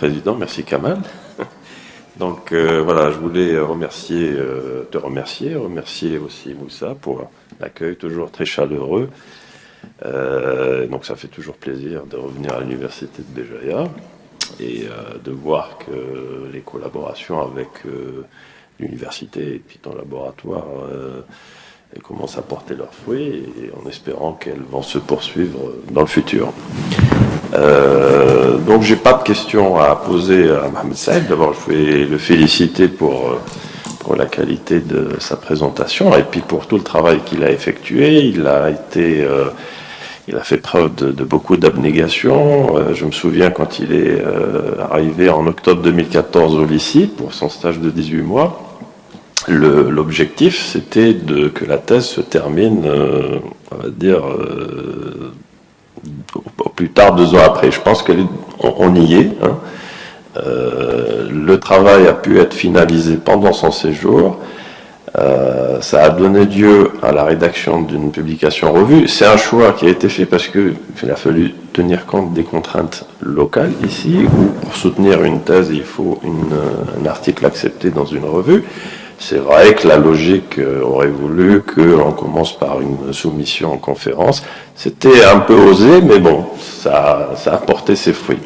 Président, merci Kamal. Donc voilà, je voulais remercier aussi Moussa pour l'accueil toujours très chaleureux. Donc ça fait toujours plaisir de revenir à l'université de Béjaïa et de voir que les collaborations avec l'université et puis ton laboratoire elles commencent à porter leurs fruits et en espérant qu'elles vont se poursuivre dans le futur. Donc j'ai pas de questions à poser à Mohamed Saïd. D'abord je vais le féliciter pour la qualité de sa présentation et puis pour tout le travail qu'il a effectué. Il a fait preuve de beaucoup d'abnégation. Je me souviens quand il est arrivé en octobre 2014 au lycée pour son stage de 18 mois. L'objectif, c'était que la thèse se termine, on va dire, au plus tard 2 ans après. Je pense qu'on y est. Hein. Le travail a pu être finalisé pendant son séjour. Ça a donné lieu à la rédaction d'une publication revue. C'est un choix qui a été fait parce qu'il a fallu tenir compte des contraintes locales ici, où pour soutenir une thèse, il faut un article accepté dans une revue. C'est vrai que la logique aurait voulu qu'on commence par une soumission en conférence. C'était un peu osé, mais bon, ça a porté ses fruits.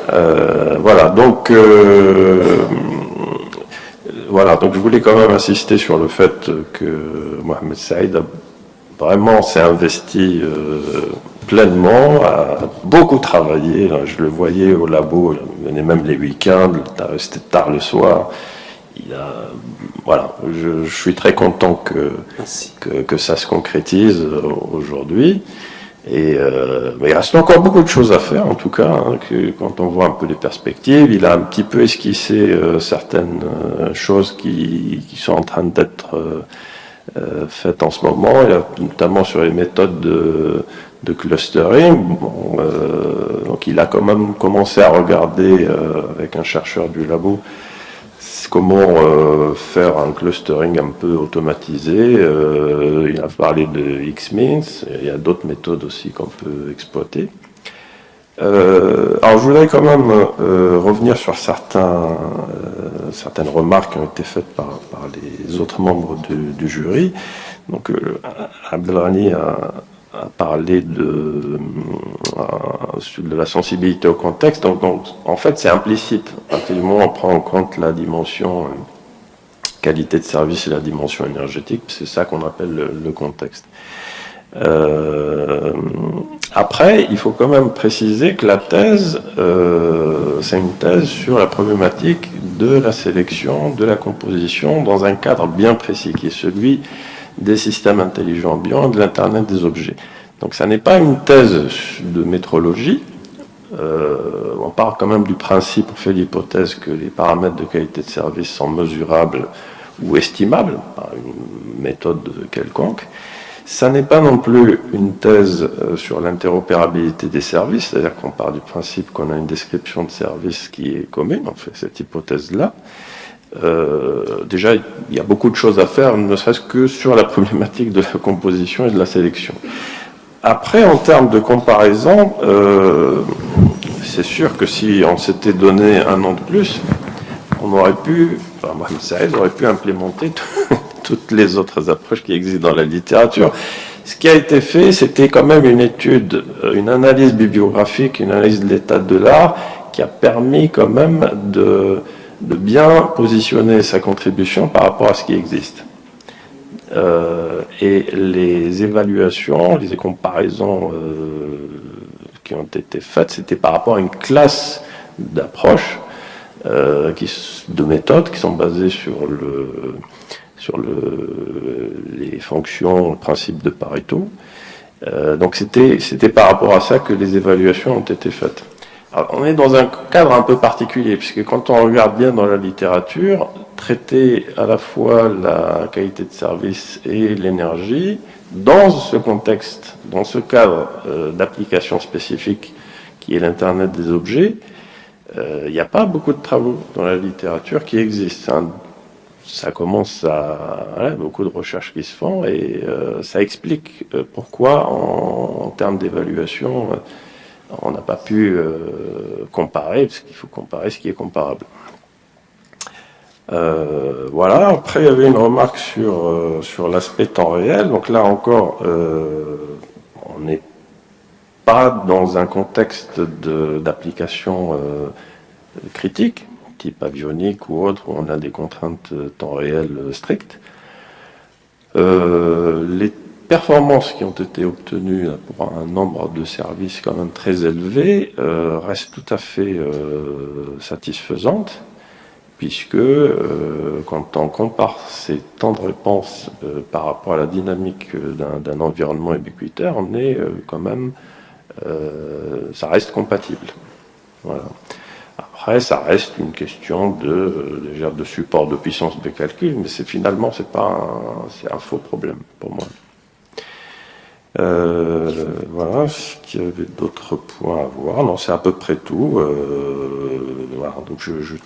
Voilà, donc je voulais quand même insister sur le fait que Mohamed Saïd vraiment s'est investi pleinement, a beaucoup travaillé. Là, je le voyais au labo, il venait même les week-ends, il resté tard le soir. Voilà, je suis très content que ça se concrétise aujourd'hui. Mais il reste encore beaucoup de choses à faire, en tout cas, hein, quand on voit un peu les perspectives. Il a un petit peu esquissé certaines choses qui sont en train d'être faites en ce moment, notamment sur les méthodes de clustering. Bon, donc il a quand même commencé à regarder avec un chercheur du labo comment faire un clustering un peu automatisé. Il a parlé de X-Means, il y a d'autres méthodes aussi qu'on peut exploiter. Alors je voudrais quand même revenir sur certaines remarques qui ont été faites par les autres membres du jury. Donc Abdelrani a parlé de la sensibilité au contexte. Donc en fait, c'est implicite. À partir du moment où on prend en compte la dimension qualité de service et la dimension énergétique, c'est ça qu'on appelle le contexte. Après, il faut quand même préciser que la thèse, c'est une thèse sur la problématique de la sélection, de la composition, dans un cadre bien précis, qui est celui des systèmes intelligents ambiants et de l'Internet des objets. Donc ça n'est pas une thèse de métrologie. On part quand même du principe, on fait l'hypothèse que les paramètres de qualité de service sont mesurables ou estimables par une méthode quelconque. Ça n'est pas non plus une thèse sur l'interopérabilité des services, c'est-à-dire qu'on part du principe qu'on a une description de service qui est commune, on fait cette hypothèse-là. Déjà, il y a beaucoup de choses à faire, ne serait-ce que sur la problématique de la composition et de la sélection. Après, en termes de comparaison, c'est sûr que si on s'était donné 1 an de plus, on aurait pu, Mohamed Saïd aurait pu implémenter toutes les autres approches qui existent dans la littérature. Ce qui a été fait, c'était quand même une étude, une analyse bibliographique, une analyse de l'état de l'art, qui a permis quand même de bien positionner sa contribution par rapport à ce qui existe. Et les évaluations, les comparaisons qui ont été faites, c'était par rapport à une classe d'approches, de méthodes qui sont basées sur les fonctions, le principe de Pareto. Donc c'était par rapport à ça que les évaluations ont été faites. Alors, on est dans un cadre un peu particulier, puisque quand on regarde bien dans la littérature, traiter à la fois la qualité de service et l'énergie, dans ce contexte, dans ce cadre d'application spécifique qui est l'Internet des objets, il n'y a pas beaucoup de travaux dans la littérature qui existent. Ça commence à beaucoup de recherches qui se font et ça explique pourquoi, en termes d'évaluation, on n'a pas pu comparer, parce qu'il faut comparer ce qui est comparable. Voilà, après il y avait une remarque sur l'aspect temps réel. Donc là encore, on n'est pas dans un contexte d'application critique, type avionique ou autre, où on a des contraintes temps réel strictes. Les performances qui ont été obtenues pour un nombre de services quand même très élevé restent tout à fait satisfaisantes, puisque quand on compare ces temps de réponse par rapport à la dynamique d'un environnement ubiquitaire, on est quand même, ça reste compatible. Voilà. Après, ça reste une question de support de puissance de calcul, mais c'est un faux problème pour moi. Voilà, est-ce qu'il y avait d'autres points à voir? Non, c'est à peu près tout. Voilà, donc je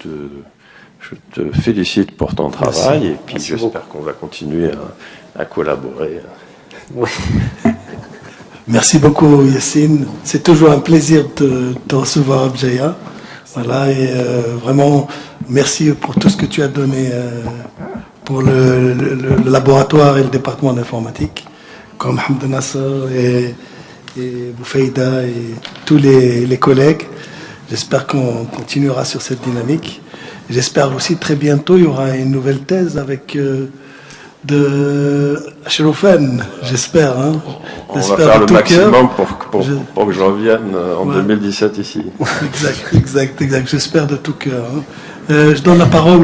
te félicite pour ton travail. Merci. Et puis j'espère qu'on va continuer à collaborer. Oui. Merci beaucoup, Yassine. C'est toujours un plaisir de te recevoir à Bjaya. Voilà, et vraiment, merci pour tout ce que tu as donné pour le laboratoire et le département d'informatique, comme Hamd Nasser et Boufaïda et tous les collègues. J'espère qu'on continuera sur cette dynamique. J'espère aussi très bientôt, il y aura une nouvelle thèse avec de Ashrofen, j'espère. Hein. On va faire le maximum pour que je revienne en 2017 ici. Exact. J'espère de tout cœur. Hein. Je donne la parole